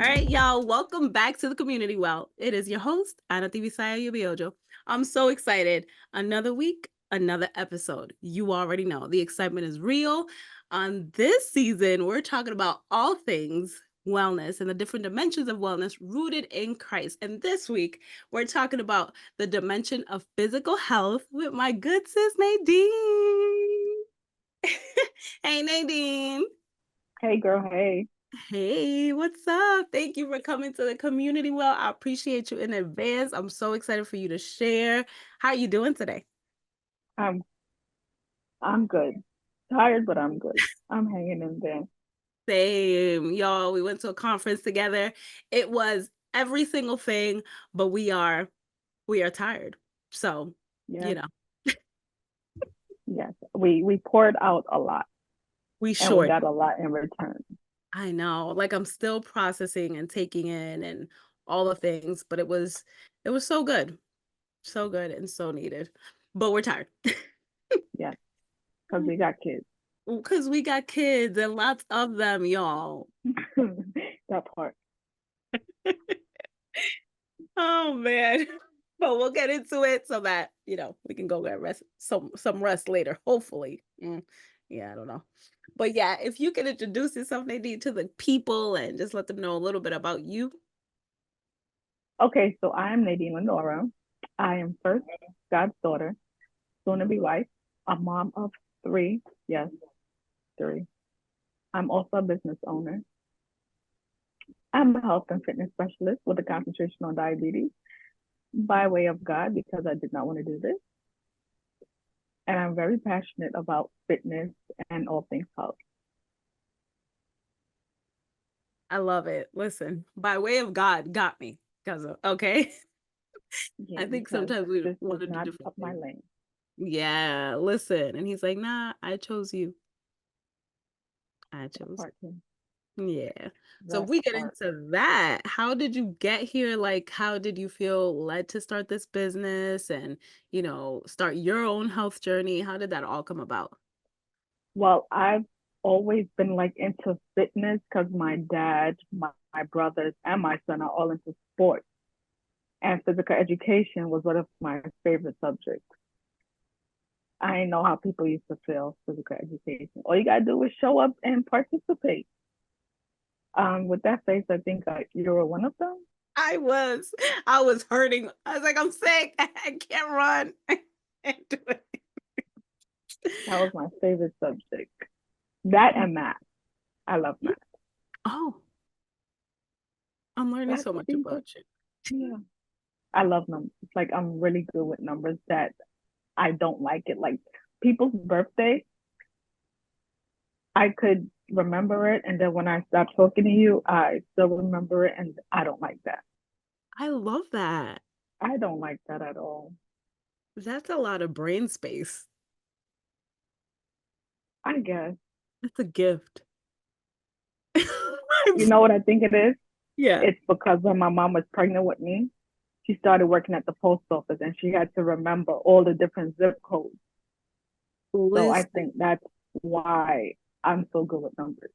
All right, y'all, welcome back to the Community Well. It is your host, Ana Tivisaya Yubiojo. I'm so excited. Another week, another episode. You already know the excitement is real. On this season, we're talking about all things wellness and the different dimensions of wellness rooted in Christ. And this week, we're talking about the dimension of physical health with my good sis, Nadine. Hey, Nadine. Hey girl, hey. Hey, what's up? Thank you for coming to the community. Well, I appreciate you in advance. I'm so excited for you to share. How are you doing today? I'm I'm good. Tired, but I'm good. I'm hanging in there. Same, y'all. We went to a conference together. It was every single thing, but we are tired. So, you Yes, know, yes. We poured out a lot we and we short. got a lot in return. I know. Like I'm still processing and taking in and all the things, but it was so good. So good and so needed. But we're tired. Yes, because we got kids. Because we got kids and lots of them, y'all. That part. Oh man. But we'll get into it so that, we can go get rest some rest later, hopefully. Yeah, I don't know. But yeah, if you can introduce yourself, Nadine, to the people and just let them know a little bit about you. Okay, so I am Nadine Lenora. I am first God's daughter, soon to be wife, a mom of three. Yes, three. I'm also a business owner. I'm a health and fitness specialist with a concentration on diabetes by way of God because I did not want to do this. And I'm very passionate about fitness and all things health. I love it. Listen, by way of God got me. Because okay. I Yeah, think because sometimes we this want was to do not different up my things. lane. Yeah, listen. And he's like, nah, I chose you. I That chose part, too. Yeah. So if That we get part. into that, how did you get here? Like, how did you feel led to start this business and, start your own health journey? How did that all come about? Well, I've always been like into fitness because my dad, my brothers, and my son are all into sports. And physical education was one of my favorite subjects. I know how people used to feel physical education. All you gotta do is show up and participate. With that face, I think you were one of them. I was, I was hurting. I was like, I'm sick. I can't run. I can't do it. That was my favorite subject. That and math. I love math. Oh, I'm learning That's so much super. about you. Yeah. I love numbers. It's like I'm really good with numbers that I don't like it. Like people's birthday, I could remember it, and then when I stop talking to you, I still remember it, and I don't like that. I love that. I don't like that at all. That's a lot of brain space. I guess. That's a gift. You know what I think it is? Yeah. It's because when my mom was pregnant with me, she started working at the post office and she had to remember all the different zip codes. So I Listen. think that's why I'm so good with numbers.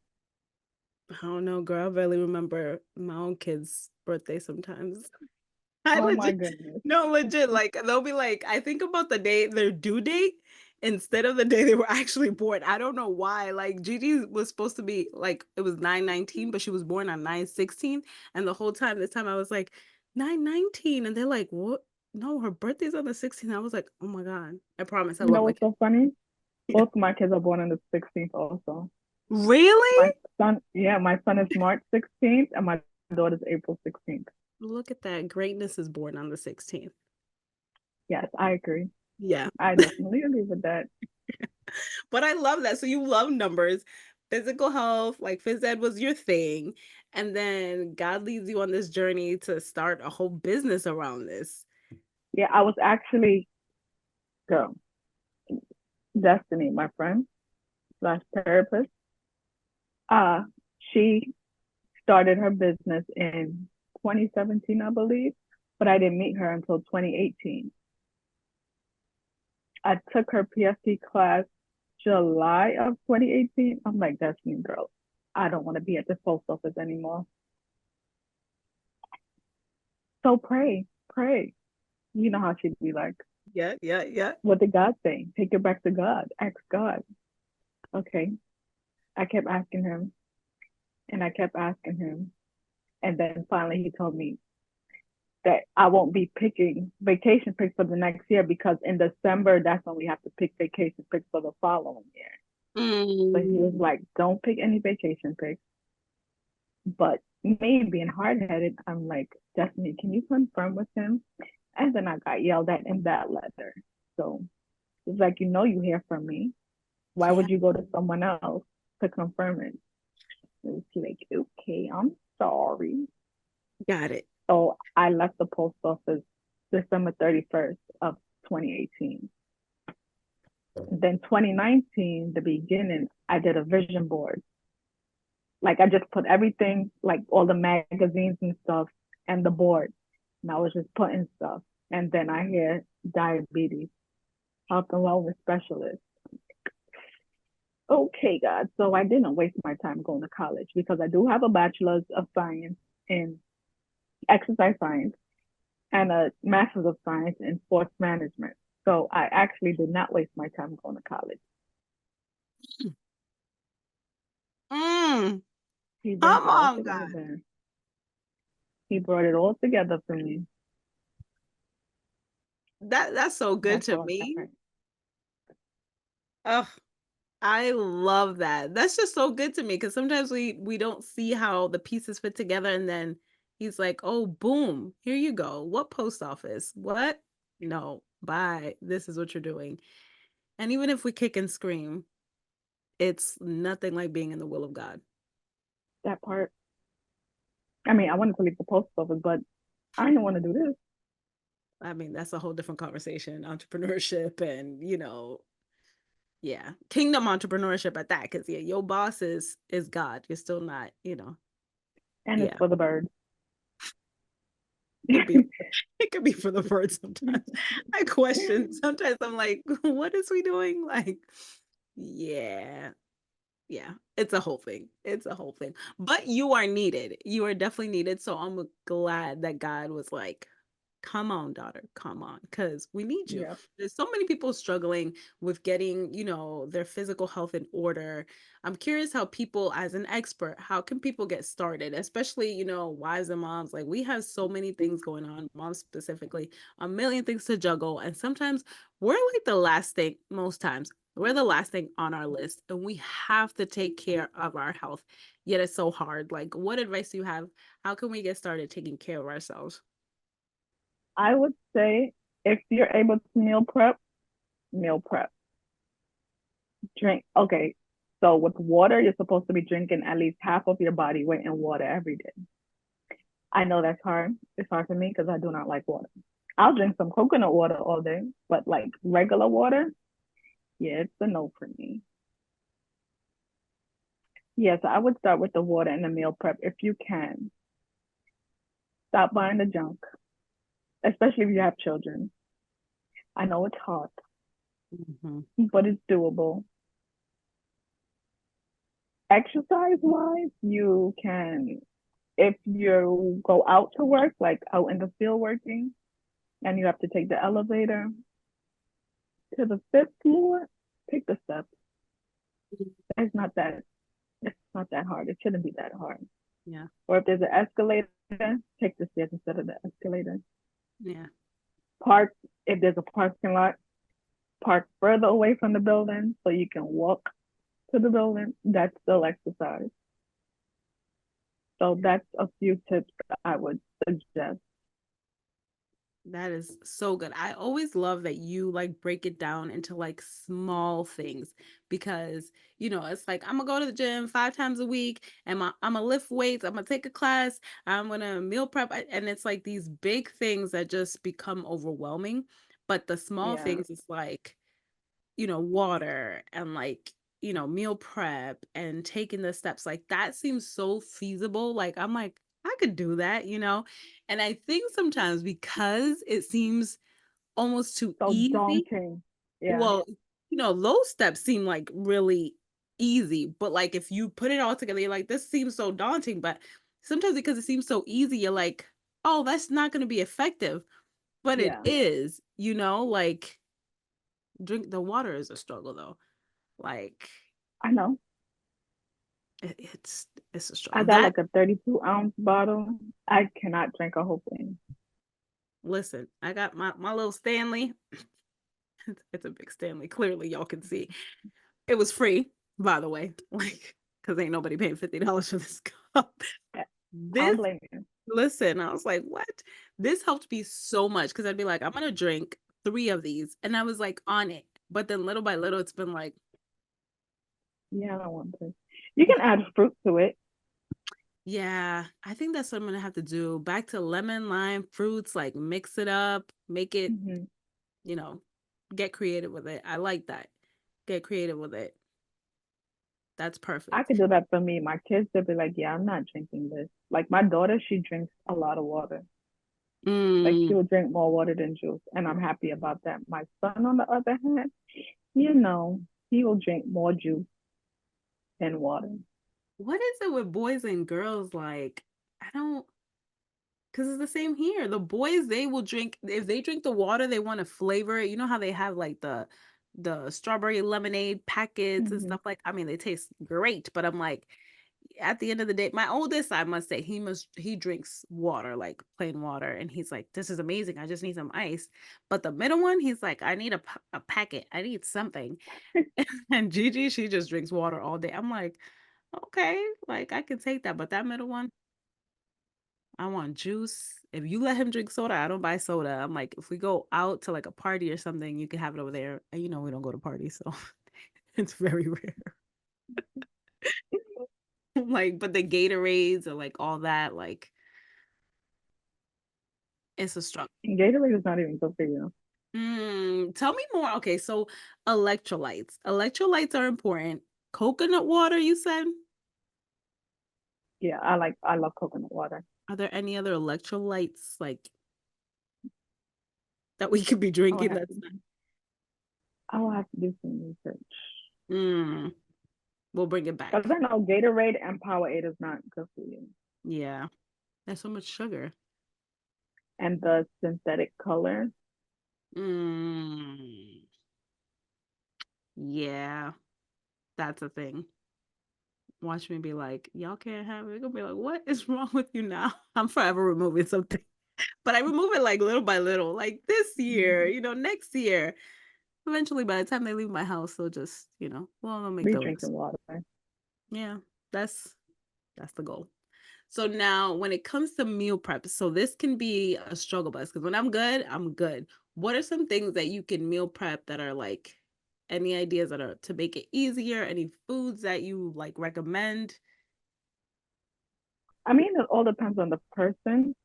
I don't know, girl. I barely remember my own kids' birthday sometimes. I Oh my legit, goodness. no, legit. Like they'll be like, I think about the day their due date instead of the day they were actually born. I don't know why. Like Gigi was supposed to be like it was 9/19, but she was born on 9/16, and the whole time this time I was like 9/19, and they're like, what? No, her birthday's on the 16th. I was like, oh my god. I promise, I You love know my what's kids. so funny? Yeah. Both of my kids are born on the 16th also. My Really? son, yeah, my son is March 16th and my daughter's April 16th. Look at that. Greatness is born on the 16th. Yes, I agree. Yeah. I definitely agree with that. But I love that. So you love numbers, physical health, like phys ed was your thing. And then God leads you on this journey to start a whole business around this. Yeah, I was actually, girl, Destiny, my friend slash therapist. Uh, she started her business in 2017, I believe, but I didn't meet her until 2018. I took her PFT class July of 2018. I'm like, Destiny, girl, I don't want to be at the post office anymore. So pray, pray. You know how she'd be like, Yeah, yeah, yeah. what did God say? Take it back to God. Ask God. Okay. I kept asking him and I kept asking him. And then finally he told me that I won't be picking vacation pics for the next year because in December, that's when we have to pick vacation pics for the following year. So he was Mm. like, don't pick any vacation pics. But me being hard headed, I'm like, Destiny, can you confirm with him? And then I got yelled at in that letter. So it's like, you hear from me. Why Yeah, would you go to someone else to confirm it? It's like, okay, I'm sorry. got it. So I left the post office December 31st of 2018. Then 2019, the beginning, I did a vision board. Like I just put everything, like all the magazines and stuff, and the board. And I was just putting stuff. And then I hear diabetes, health and wellness specialist. Okay, God. So I didn't waste my time going to college because I do have a bachelor's of science in exercise science and a master's of science in sports management. So I actually did not waste my time going to college. Mm. He brings Come it all on, God. together. He brought it all together for me. That's so good That's to all me. right. Oh, I love that. That's just so good to me because sometimes we don't see how the pieces fit together, and then he's like, "Oh, boom, here you go. What post office? What? No, bye. This is what you're doing." And even if we kick and scream, it's nothing like being in the will of God. That part. I mean, I wanted to leave the post office, but I didn't want to do this. I mean, that's a whole different conversation, entrepreneurship and, yeah, kingdom entrepreneurship at that. Because yeah, your boss is God. You're still not, And it's yeah. for the birds. It could be it could be for the birds sometimes. I question. Sometimes I'm like, what is we doing? Like, yeah. Yeah, it's a whole thing. It's a whole thing. But you are needed. You are definitely needed. So I'm glad that God was like, come on, daughter, come on, because we need you. Yeah. There's so many people struggling with getting, their physical health in order. I'm curious how people, as an expert, how can people get started, especially, wives and moms? Like, we have so many things going on, moms specifically, a million things to juggle. And sometimes we're like the last thing, most times, we're the last thing on our list, and we have to take care of our health. Yet it's so hard. Like, what advice do you have? How can we get started taking care of ourselves? I would say if you're able to meal prep, meal prep. Drink. Okay. So with water, you're supposed to be drinking at least half of your body weight in water every day. I know that's hard. It's hard for me because I do not like water. I'll drink some coconut water all day, but like regular water, yeah, it's a no for me. Yes, I would start with the water and the meal prep if you can. Stop buying the junk, especially if you have children. I know it's hard, Mhm. but it's doable. Exercise wise, you can, if you go out to work, like out in the field working, and you have to take the elevator to the fifth floor, take the steps. It's not that it's not that hard. It shouldn't be that hard. Yeah. Or if there's an escalator, take the stairs instead of the escalator. Yeah. Park if there's a parking lot, park further away from the building so you can walk to the building. That's still exercise. So that's a few tips that I would suggest. That is so good. I always love that you like break it down into like small things because, it's like I'm gonna go to the gym 5 times a week and I'm gonna lift weights, I'm gonna take a class, I'm gonna meal prep, and it's like these big things that just become overwhelming. But the small Yeah. things is like, water and like, meal prep and taking the steps, like that seems so feasible. Like I'm like, I could do that, And I think sometimes because it seems almost too So easy, daunting. Yeah. well, those steps seem like really easy, but like if you put it all together, you're like, this seems so daunting. But sometimes because it seems so easy, you're like, oh, that's not going to be effective. But it Yeah, is, like drink the water is a struggle though. Like I know. it's a I struggle. got That like a 32-ounce bottle. I cannot drink a whole thing. listen, I got my little Stanley. It's a big Stanley. Clearly, y'all can see. It was free, by the way. Like, because ain't nobody paying $50 for this cup. I This don't blame you. listen, I was like, what? This helped me so much because I'd be like, I'm gonna drink 3 of these. And I was like on it. But then little by little, it's been like, Yeah, I don't want to. You can add fruit to it. yeah, I think that's what I'm gonna have to do. Back to lemon, lime, fruits, like mix it up, make it, Hmm. you know, get creative with it. I like that. Get creative with it. That's I perfect. could do that for me. My kids, they'll be like, yeah, I'm not drinking this. Like my daughter, she drinks a lot of water. Like Mm. she'll drink more water than juice. And I'm happy about that. My son, on the other hand, you know, he will drink more juice than water. What is it with boys and girls? Like, I don't, because it's the same here. The boys, they will drink, if they drink the water, they want to flavor it. You know how they have like the strawberry lemonade packets and Hmm. stuff like, I mean, they taste great, but I'm like, at the end of the day, my oldest, I must say, he drinks water, like plain water, and he's like, this is amazing. I just need some ice. But the middle one, he's like, I need a packet. I need something. And Gigi, she just drinks water all day. I'm like, okay, like I can take that, but that middle one, I want juice. If you let him drink soda, I don't buy soda. I'm like, if we go out to like a party or something, you can have it over there. And we don't go to parties, so it's very rare. Like, but the Gatorades or like all that, like it's a struggle. Gatorade is not even good for you. Tell me more. Okay, so electrolytes. Electrolytes are important. Coconut water, you said? Yeah, I love coconut water. Are there any other electrolytes like that we could be I will drinking have that's to not? I will have to do some research. Mm, we'll bring it Because back. I know Gatorade and Powerade is not good for you. Yeah, there's so much sugar. And the synthetic color, Mm, yeah, that's a thing. Watch me be like, y'all can't have it. They're gonna be like, what is wrong with you now? I'm forever removing something. But I remove it like little by little, like this year, mm-hmm, next year. Eventually, by the time they leave my house, they'll just, well, they'll make be those. drinking water. Yeah, that's the goal. So now when it comes to meal prep, so this can be a struggle bus because when I'm good, I'm good. What are some things that you can meal prep that are like any ideas that are to make it easier? Any foods that you like recommend? I mean, it all depends on the person.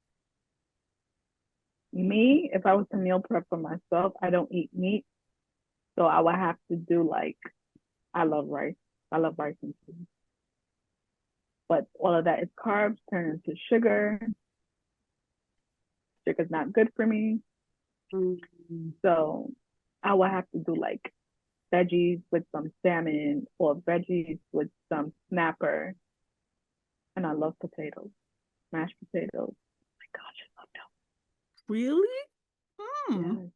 Me, if I was to meal prep for myself, I don't eat meat. So I would have to do like, I love rice. I love rice and food. But all of that is carbs, turn into sugar. Sugar's not good for me. Mm. So I would have to do like veggies with some salmon or veggies with some snapper. And I love potatoes, mashed potatoes. Oh my gosh, I love Really? Hmm. them. Yes,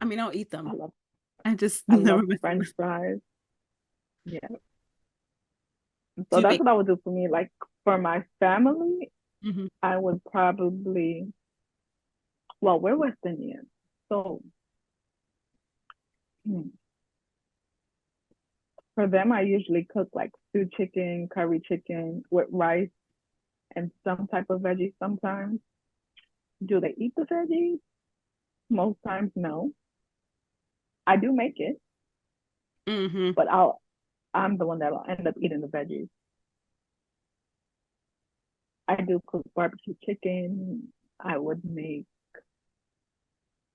I mean, I'll eat I them. love I just I never love miss French them. fries. Yeah. Do So you that's make? what I would do for me. Like for my family, Mhm. I would probably, well, we're West Indian. So hmm, for them, I usually cook like stewed chicken, curry chicken with rice and some type of veggie sometimes. Do they eat the veggies? Most times, no. I do make it, Mhm. but I'm the one that'll end up eating the veggies. I do cook barbecue chicken. I would make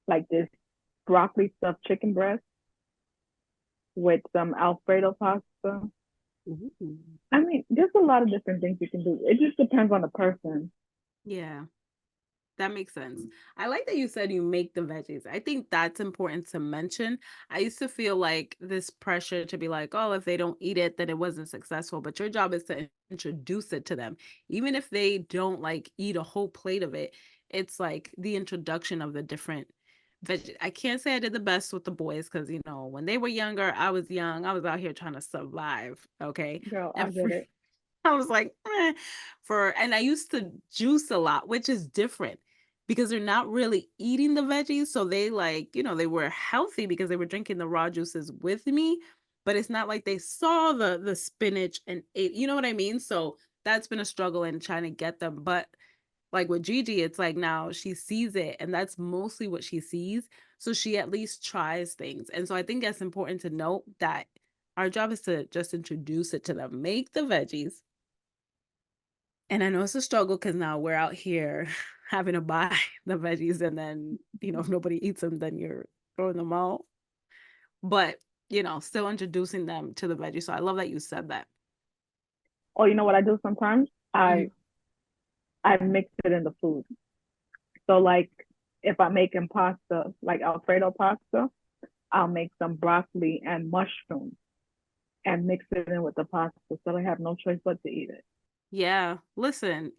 like this broccoli stuffed chicken breast with some Alfredo pasta. Ooh. I mean, there's a lot of different things you can do. It just depends on the person. Yeah. That makes sense. I like that you said you make the veggies. I think that's important to mention. I used to feel like this pressure to be like, oh, if they don't eat it, then it wasn't successful. But your job is to introduce it to them. Even if they don't like eat a whole plate of it, it's like the introduction of the different veg. I can't say I did the best with the boys because, when they were younger, I was young. I was out here trying to survive. Okay. Girl, I And get it. I was like, and I used to juice a lot, which is different because they're not really eating the veggies. So they like, they were healthy because they were drinking the raw juices with me, but it's not like they saw the spinach and ate, you know what I mean? So that's been a struggle in trying to get them. But like with Gigi, it's like now she sees it and that's mostly what she sees. So she at least tries things. And so I think that's important to note that our job is to just introduce it to them, make the veggies, and I know it's a struggle because now we're out here having to buy the veggies and then, if nobody eats them, then you're throwing them out. But, still introducing them to the veggies. So I love that you said that. Or you know what I do sometimes? Mhm. I mix it in the food. So like if I'm making pasta, like Alfredo pasta, I'll make some broccoli and mushrooms and mix it in with the pasta so I have no choice but to eat it. Yeah. Listen,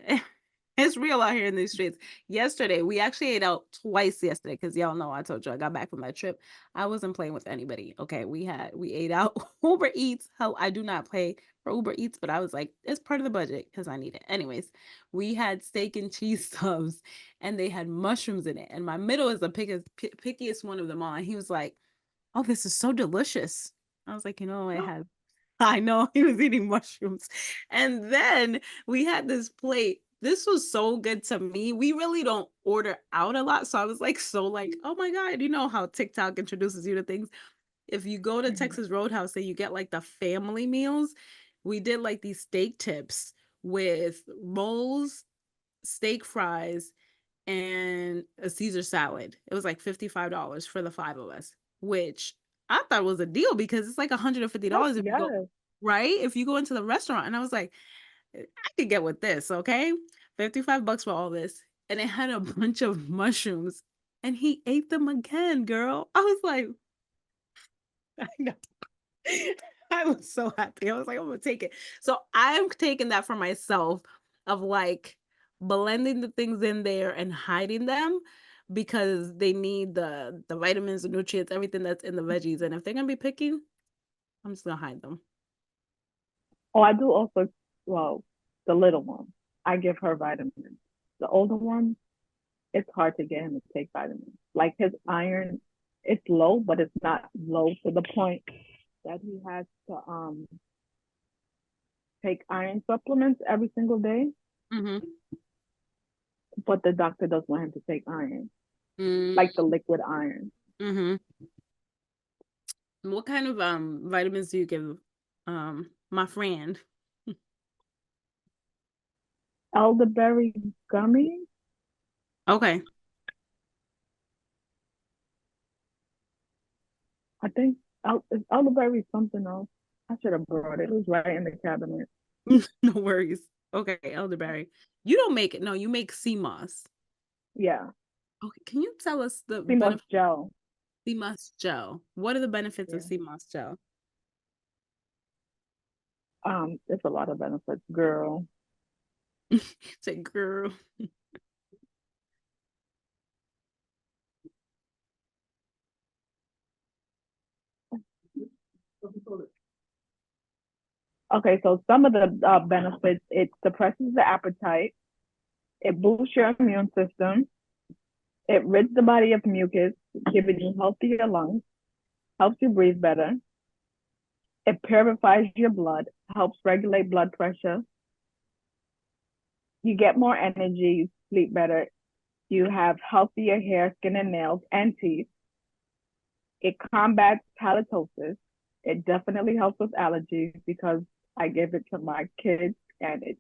it's real out here in these streets. Yesterday, we actually ate out twice yesterday because y'all know I told you I got back from that trip. I wasn't playing with anybody. Okay. We ate out Uber Eats. Hell, I do not pay for Uber Eats, but I was like, it's part of the budget because I need it. Anyways, we had steak and cheese subs and they had mushrooms in it. And my middle is the pickiest one of them all. And he was like, oh, this is so delicious. I was like, it has. I know he was eating mushrooms. And then we had this plate. This was so good to me. We really don't order out a lot. So I was like, so like, oh my God, you know how TikTok introduces you to things. If you go to Mhm. Texas Roadhouse and you get like the family meals, we did like these steak tips with rolls, steak fries, and a Caesar salad. It was like $55 for the five of us, which I thought was a deal because it's like That's $150 if you go yes. right? If you go into the restaurant. And I was like, I could get with this, okay? $55 for all this. And it had a bunch of mushrooms. And he ate them again, girl. I was like, I know. I was so happy. I was like, I'm gonna take it. So I'm taking that for myself of like blending the things in there and hiding them because they need the vitamins, the nutrients, everything that's in the veggies. And if they're gonna be picky, I'm just gonna hide them. Oh, I do also, well, the little one, I give her vitamins. The older one, it's hard to get him to take vitamins. Like his iron, it's low, but it's not low to the point that he has to take iron supplements every single day. Mm-hmm. But the doctor doesn't want him to take iron, Mm, like the liquid iron. mm-hmm. What kind of vitamins do you give my friend? Elderberry gummy. Okay. I think it's elderberry something else. I should have brought it. It was right in the cabinet. No worries. Okay, elderberry. You don't make it. No, you make sea moss. Yeah, Okay, can you tell us the sea moss benefit gel. of sea moss gel? What are the benefits of Yeah. sea moss gel? It's a lot of benefits, girl. Say, girl. Okay, so some of the benefits, it suppresses the appetite, it boosts your immune system, it rids the body of mucus, giving you healthier lungs, helps you breathe better, it purifies your blood, helps regulate blood pressure, you get more energy, you sleep better, you have healthier hair, skin, and nails, and teeth. It combats halitosis. It definitely helps with allergies because I gave it to my kids and it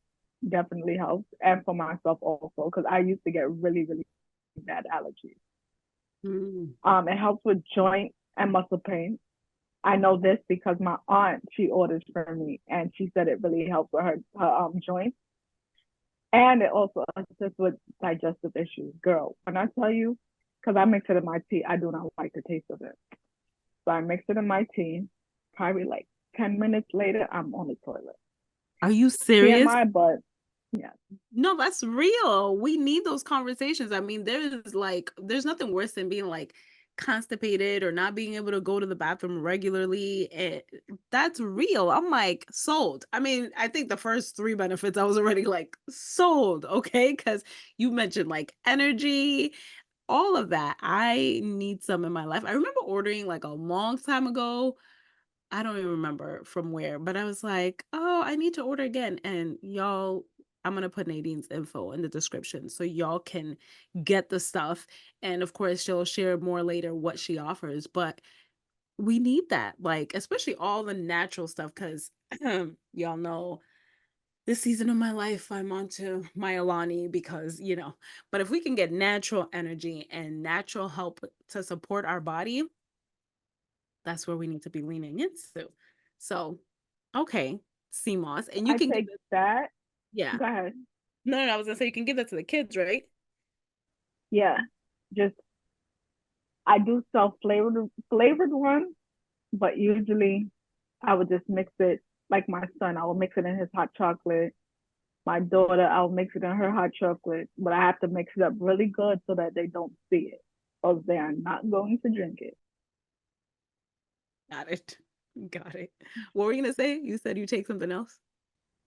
definitely helps, and for myself also because I used to get really, really bad allergies. Mm. It helps with joint and muscle pain. I know this because my aunt she orders for me and she said it really helps with her joints. And it also assists with digestive issues. Girl, when I tell you, because I mix it in my tea, I do not like the taste of it. So I mix it in my tea. Probably like 10 minutes later, I'm on the toilet. Are you serious? TMI, but yeah, No, that's real. We need those conversations. I mean, there's nothing worse than being like constipated or not being able to go to the bathroom regularly. That's real. I'm like sold. I mean, I think the first three benefits I was already like sold, okay? Because you mentioned like energy, all of that. I need some in my life. I remember ordering like a long time ago. I don't even remember from where, but I was like, "Oh, I need to order again." And y'all, I'm gonna put Nadine's info in the description so y'all can get the stuff. And of course, she'll share more later what she offers. But we need that, like, especially all the natural stuff, because y'all know this season of my life, I'm onto my Alani because, but if we can get natural energy and natural help to support our body, that's where we need to be leaning into. So, okay, CMOS, and you I can give take it, that. yeah. Go ahead. No, no, I was gonna say you can give that to the kids, right? Yeah, just I do sell flavored ones, but usually I would just mix it like my son. I will mix it in his hot chocolate. My daughter, I'll mix it in her hot chocolate, but I have to mix it up really good so that they don't see it, or they are not going to drink it. Got it. Got it. What were you gonna say? You said you take something else?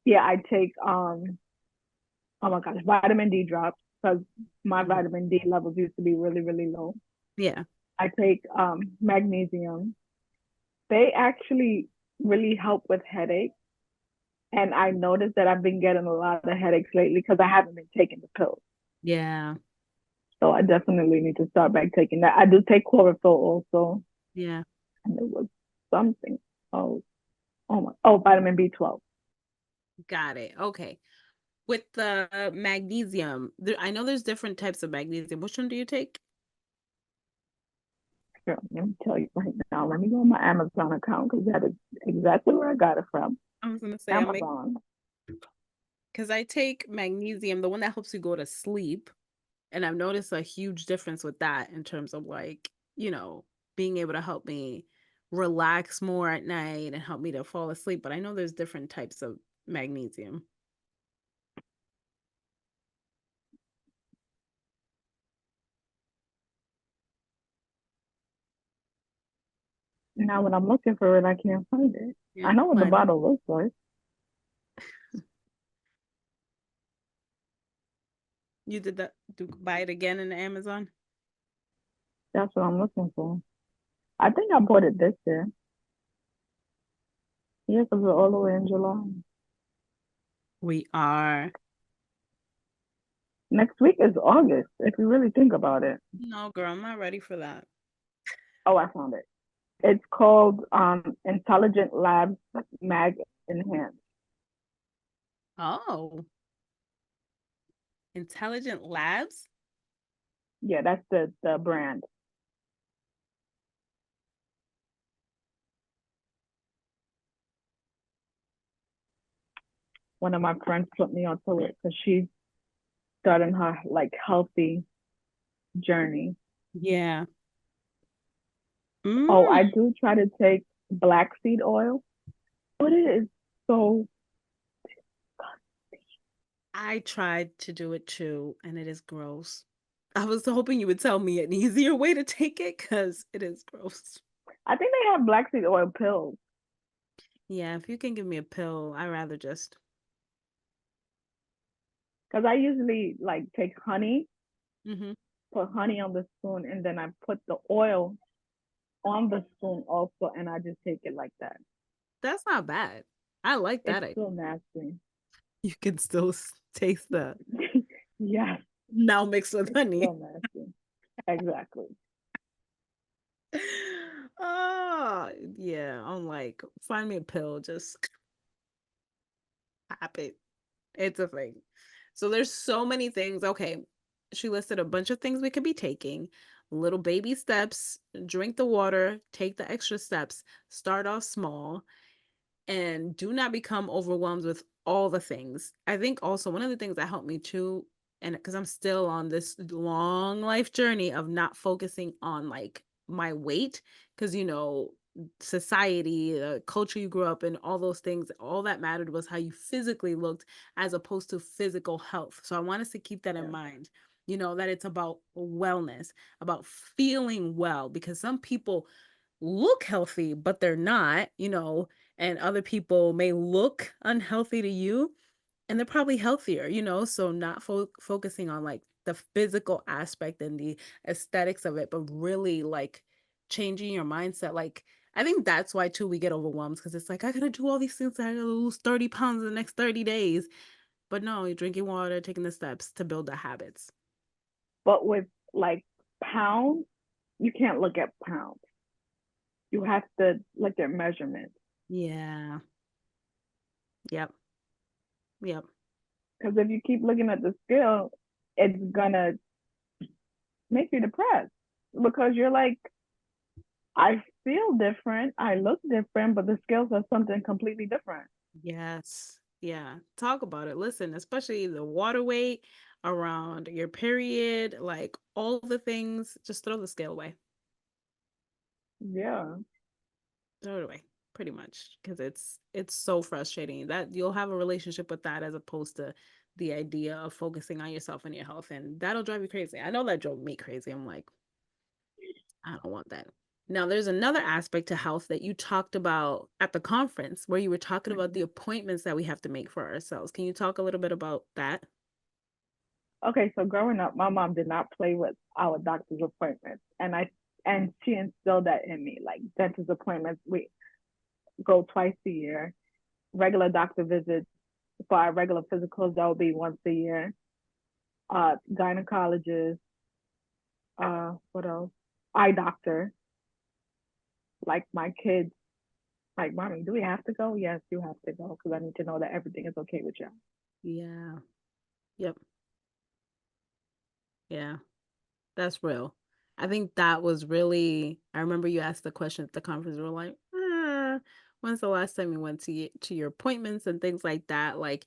Yeah, I take oh my gosh, vitamin D drops because my Mhm. vitamin D levels used to be really, really low. Yeah. I take magnesium. They actually really help with headaches. And I noticed that I've been getting a lot of headaches lately because I haven't been taking the pills. Yeah. So I definitely need to start back taking that. I do take chlorophyll also, Yeah. and it was something. Oh, vitamin B12. Got it. Okay. With the magnesium, I know there's different types of magnesium. Which one do you take? Sure, let me tell you right now. Let me go on my Amazon account because that is exactly where I got it from. I was gonna say Amazon. because I take magnesium, the one that helps you go to sleep. And I've noticed a huge difference with that in terms of like, being able to help me relax more at night and help me to fall asleep. But I know there's different types of magnesium. Now, when I'm looking for it, I can't find it. Yeah. I know what the Fine. bottle looks like. You did that, buy it again in Amazon? That's what I'm looking for. I think I bought it this year. Yeah, because we're all the way in July. We are. Next week is August, if you really think about it. No, girl, I'm not ready for that. Oh, I found it. It's called Intelligent Labs Mag Enhanced. Oh, Intelligent Labs? Yeah, that's the brand. One of my friends put me onto it because she's starting her like healthy journey. Yeah. Oh, Mm. I do try to take black seed oil, but it is so I tried to do it too, and it is gross. I was hoping you would tell me an easier way to take it because it is gross. I think they have black seed oil pills Yeah, if you can give me a pill, I rather just. because I usually like take honey, Hmm. put honey on the spoon, and then I put the oil on the spoon also, and I just take it like that. That's not bad. I like It's that idea. still nasty. You can still taste the Yes, now mixed with it's honey. still nasty. Exactly. Oh, yeah. I'm like, find me a pill, just pop it. It's a thing. So there's so many things. Okay, she listed a bunch of things we could be taking. Little baby steps, drink the water, take the extra steps, start off small. and do not become overwhelmed with all the things. I think also one of the things that helped me too, and because I'm still on this long life journey of not focusing on like my weight, because society, the culture you grew up in, all those things, all that mattered was how you physically looked as opposed to physical health. So I want us to keep that in Yeah. mind, that it's about wellness, about feeling well, because some people look healthy, but they're not, and other people may look unhealthy to you and they're probably healthier, so not focusing on like the physical aspect and the aesthetics of it, but really like changing your mindset. Like, I think that's why too we get overwhelmed because it's like, I gotta do all these things. I gotta lose 30 pounds in the next 30 days. But no, you're drinking water, taking the steps to build the habits. But with like pounds, you can't look at pounds. You have to look at measurements. Yeah. Yep. Yep. Because if you keep looking at the scale, it's gonna make you depressed because you're like, I feel different, I look different, but the scales are something completely different. Yes. Yeah. Talk about it. Listen, especially the water weight around your period, like all the things, just throw the scale away. Yeah, Throw it away, pretty much. Because it's so frustrating that you'll have a relationship with that as opposed to the idea of focusing on yourself and your health. And that'll drive you crazy. I know that drove me crazy. I'm like, I don't want that. Now, there's another aspect to health that you talked about at the conference where you were talking about the mm-hmm. appointments that we have to make for ourselves. Can you talk a little bit about that? Okay, so growing up, my mom did not play with our doctor's appointments, and she instilled that in me. Like dentist appointments, we go twice a year. Regular doctor visits for our regular physicals, that would be once a year. Gynecologist, what else? Eye doctor. Like my kids, like, mommy, do we have to go? Yes, you have to go because I need to know that everything is okay with you. Yeah. Yep. Yeah. That's real. I think that was really, I remember you asked the question at the conference. We were like, when's the last time you went to your appointments and things like that? Like,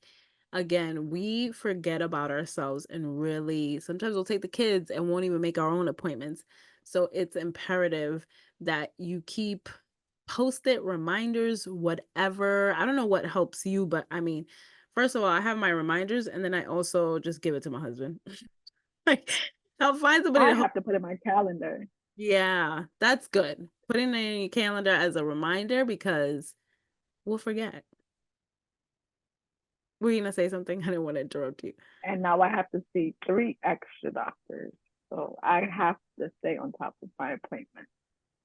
again, we forget about ourselves and really sometimes we'll take the kids and won't even make our own appointments. So it's imperative that you keep post-it reminders, whatever. I don't know what helps you, but I mean, first of all, I have my reminders and then I also just give it to my husband. Like, I'll find somebody I to help. have to put in my calendar. Yeah, that's good. Put it in your calendar as a reminder because we'll forget. Were you gonna say something? I didn't want to interrupt you. And now I have to see three extra doctors. So I have to stay on top of my appointment.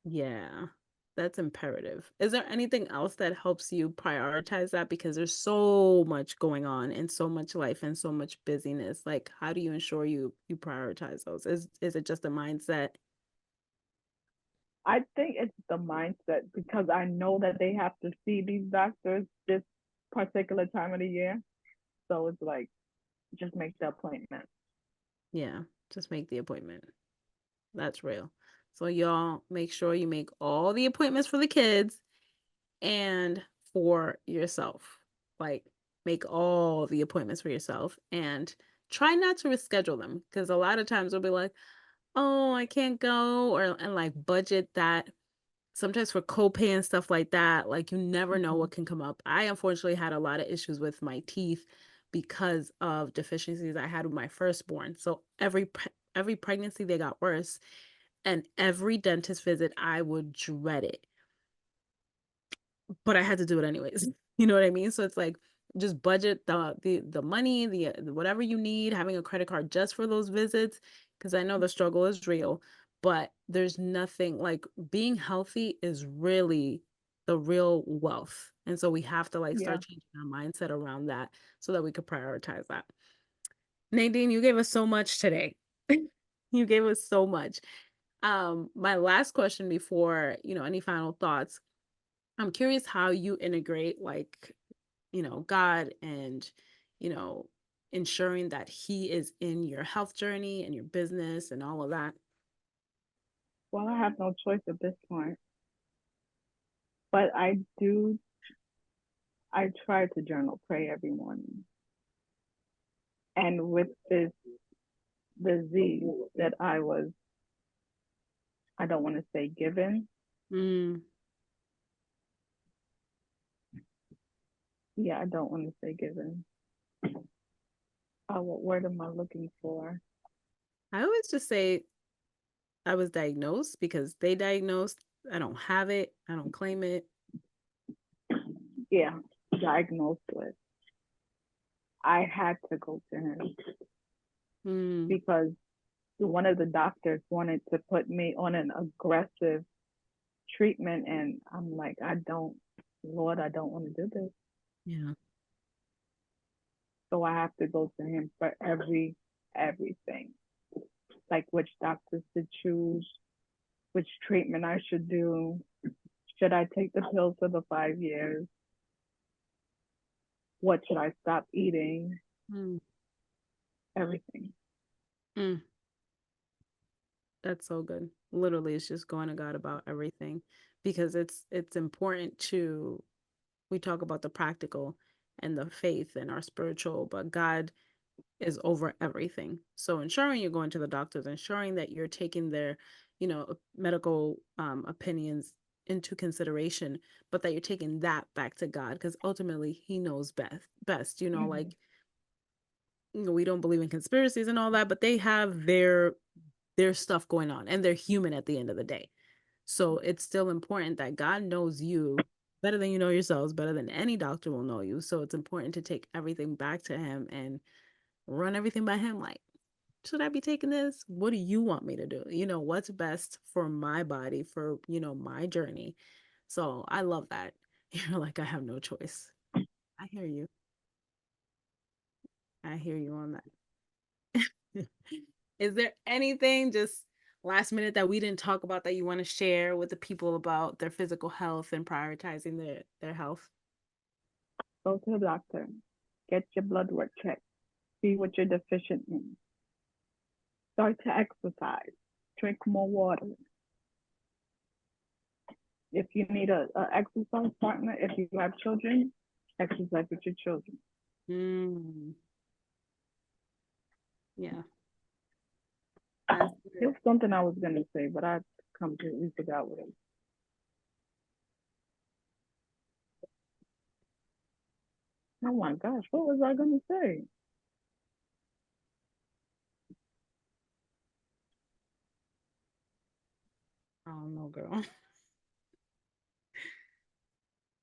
Yeah, that's imperative. Is there anything else that helps you prioritize that? Because there's so much going on and so much life and so much busyness. Like, how do you ensure you prioritize those? Is it just a mindset? I think it's the mindset because I know that they have to see these doctors this particular time of the year. So it's like, just make the appointment. Yeah, just make the appointment. That's real. So y'all make sure you make all the appointments for the kids and for yourself. Like, make all the appointments for yourself and try not to reschedule them because a lot of times we'll be like, oh, I can't go, or and like budget that. Sometimes for copay and stuff like that, like you never know Mm-hmm. what can come up. I unfortunately had a lot of issues with my teeth because of deficiencies I had with my firstborn. So every pregnancy they got worse, and every dentist visit I would dread it, but I had to do it anyways. You know what I mean? So it's like just budget the money, the whatever you need, having a credit card just for those visits because I know the struggle is real, but there's nothing like being healthy is really the real wealth. And so we have to like Yeah. start changing our mindset around that so that we could prioritize that. Nadine, you gave us so much today. You gave us so much. My last question before, any final thoughts. I'm curious how you integrate like, God and, you know, ensuring that he is in your health journey and your business and all of that. Well, I have no choice at this point, but I do. I try to journal, pray every morning. And with this disease that I don't want to say given. Mm. Yeah, I don't want to say given. What word am I looking for? I always just say I was diagnosed because they diagnosed. I don't have it. I don't claim it. Yeah, diagnosed with. I had to go to him Mm. because one of the doctors wanted to put me on an aggressive treatment, and I'm like, Lord, I don't want to do this. Yeah. So I have to go to him for everything, like which doctors to choose, which treatment I should do. Should I take the pill for the 5 years? What should I stop eating? Mm. Everything. Mm. That's so good. Literally, it's just going to God about everything because it's important to we talk about the practical and the faith and our spiritual, but God is over everything. So ensuring you're going to the doctors, ensuring that you're taking their, medical opinions into consideration, but that you're taking that back to God because ultimately He knows best. Mm-hmm. We don't believe in conspiracies and all that, but they have their stuff going on and they're human at the end of the day. So it's still important that God knows you better than you know yourselves, better than any doctor will know you. So it's important to take everything back to Him and run everything by Him. Like, should I be taking this? What do you want me to do? What's best for my body, for, my journey. So I love that. You're like, I have no choice. I hear you. I hear you on that. Is there anything just last minute that we didn't talk about that you want to share with the people about their physical health and prioritizing their health? Go to the doctor. Get your blood work checked. See what you're deficient in. Start to exercise. Drink more water. If you need a exercise partner, if you have children, exercise with your children. Mm, yeah, that's It good. was something I was gonna say, but I completely forgot what it was. Oh my gosh, what was I gonna say? I don't know, girl.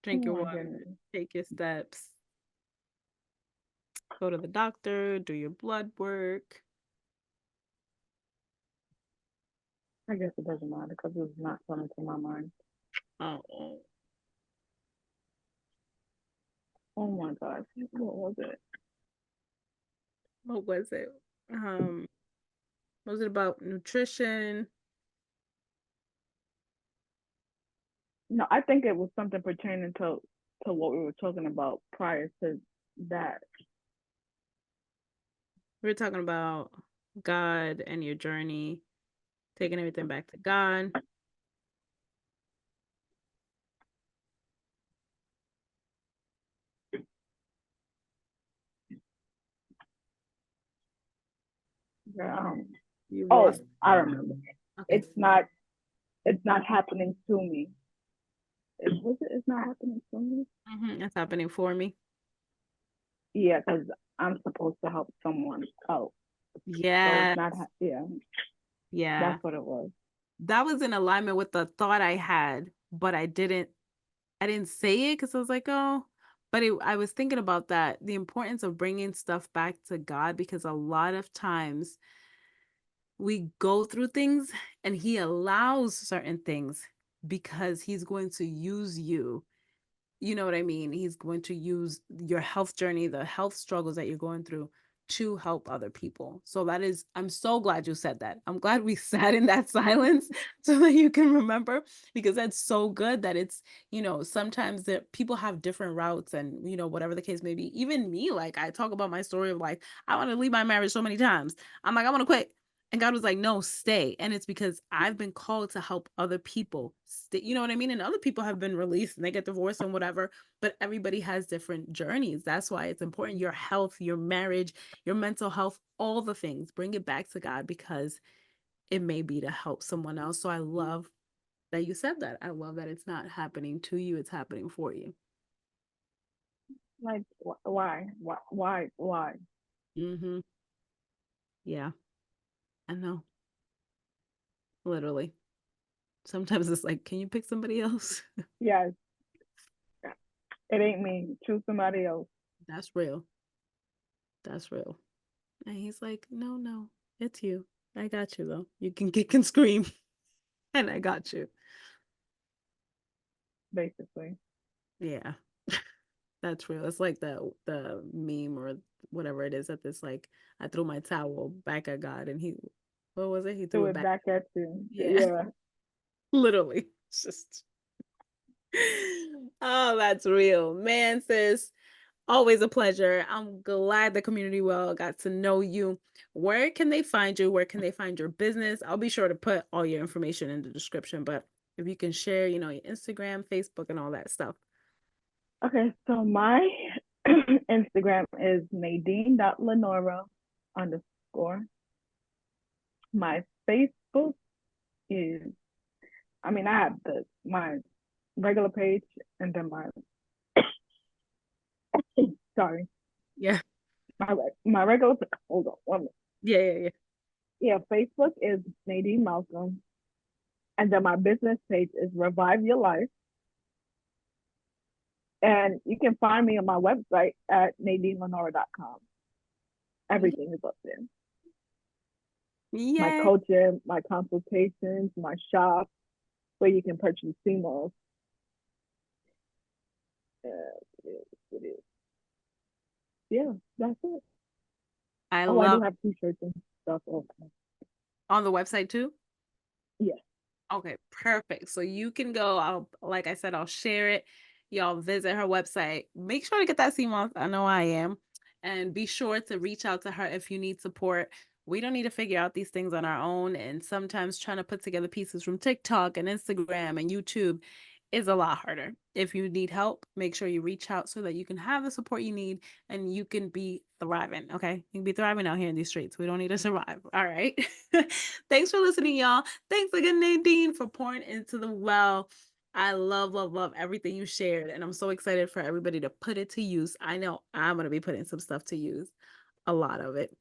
Drink Oh your my water, goodness. take your steps, go to the doctor, do your blood work. I guess it doesn't matter because it was not coming to my mind. Oh, Oh my gosh, what was it? what was it? Um, was it about nutrition? No, I think it was something pertaining to what we were talking about prior to that. We were talking about God and your journey, taking everything back to God. Yeah, You oh, lost. I remember. Okay. It's not. It's not happening to me. Was it? It's not happening to me. That's happening for me. Yeah, because I'm supposed to help someone else. So it's Yeah. not. Yeah, Yeah. that's what it was. That was in alignment with the thought I had, but I didn't say it because I was like, oh, but I was thinking about that, the importance of bringing stuff back to God, because a lot of times we go through things and He allows certain things because He's going to use you. You know what I mean? He's going to use your health journey, the health struggles that you're going through to help other people. So I'm so glad you said that. I'm glad we sat in that silence so that you can remember, because that's so good that sometimes that people have different routes and, whatever the case may be. Even me, like I talk about my story of like, I want to leave my marriage so many times. I'm like, I want to quit. And God was like, no, stay. And it's because I've been called to help other people stay. You know what I mean? And other people have been released and they get divorced and whatever, but everybody has different journeys. That's why it's important. Your health, your marriage, your mental health, all the things, bring it back to God because it may be to help someone else. So I love that you said that. I love that it's not happening to you, it's happening for you. Like, why? Mm-hmm. Yeah, I know. Literally. Sometimes it's like, can you pick somebody else? Yes, it ain't me. Choose somebody else. That's real. That's real. And he's like, no, no, it's you. I got you though. You can kick and scream, and I got you. Basically. Yeah, that's real. It's like the meme or whatever it is that this like I threw my towel back at God, and he, what was it? He threw Threw it it back. back at you. Yeah, Yeah. literally. It's just, oh, that's real, man, sis. Always a pleasure. I'm glad the community well got to know you. Where can they find you? Where can they find your business? I'll be sure to put all your information in the description, but if you can share, you know, your Instagram, Facebook, and all that stuff. Okay, so my Instagram is Nadine.Lenora underscore. My Facebook is, I mean, I have my regular page and then my, sorry, Yeah. my regular, hold on, 1 minute. Yeah, yeah, yeah. Yeah, Facebook is Nadine Malcom. And then my business page is Revive Your Life. And you can find me on my website at NadineLenora.com. Everything is up there. My Yay. coaching, my consultations, my shop, where you can purchase CMOS. It is. Yeah, that's it. I Oh, I love do have t-shirts and stuff. Okay. on the website too. Yeah. Okay, perfect. So you can go. I'll, like I said, I'll share it. Y'all visit her website. Make sure to get that CMOS. I know I am. And be sure to reach out to her if you need support. We don't need to figure out these things on our own. And sometimes trying to put together pieces from TikTok and Instagram and YouTube is a lot harder. If you need help, make sure you reach out so that you can have the support you need and you can be thriving. Okay. You can be thriving out here in these streets. We don't need to survive. All right. Thanks for listening, y'all. Thanks again, Nadine, for pouring into the well. I love, love, love everything you shared. And I'm so excited for everybody to put it to use. I know I'm going to be putting some stuff to use, a lot of it.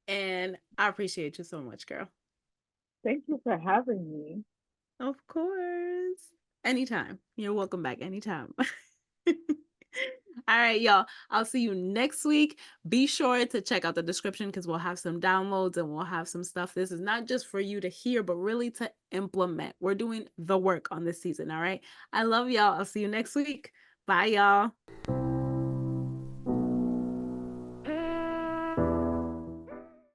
And I appreciate you so much, girl. Thank you for having me. Of course. Anytime. You're welcome back anytime. All right, y'all. I'll see you next week. Be sure to check out the description because we'll have some downloads and we'll have some stuff. This is not just for you to hear, but really to implement. We're doing the work on this season. All right. I love y'all. I'll see you next week. Bye, y'all.